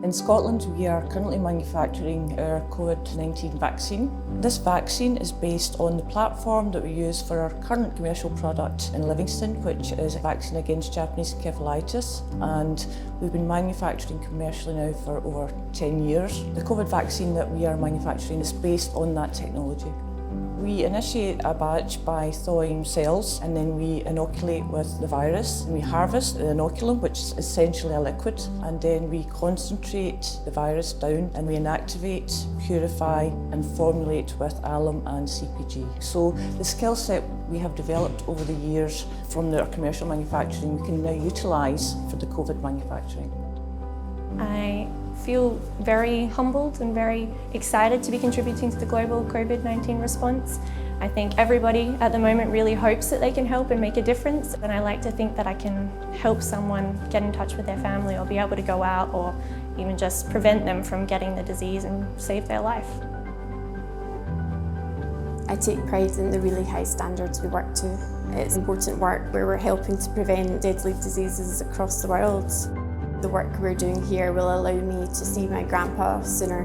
In Scotland, we are currently manufacturing our COVID-19 vaccine. This vaccine is based on the platform that we use for our current commercial product in Livingston, which is a vaccine against Japanese encephalitis, and we've been manufacturing commercially now for over 10 years. The COVID vaccine that we are manufacturing is based on that technology. We initiate a batch by thawing cells, and then we inoculate with the virus. And we harvest the inoculum, which is essentially a liquid, and then we concentrate the virus down and we inactivate, purify and formulate with alum and CPG. So the skill set we have developed over the years from our commercial manufacturing we can now utilise for the COVID manufacturing. I feel very humbled and very excited to be contributing to the global COVID-19 response. I think everybody at the moment really hopes that they can help and make a difference, and I like to think that I can help someone get in touch with their family or be able to go out or even just prevent them from getting the disease and save their life. I take pride in the really high standards we work to. It's important work where we're helping to prevent deadly diseases across the world. The work we're doing here will allow me to see my grandpa sooner.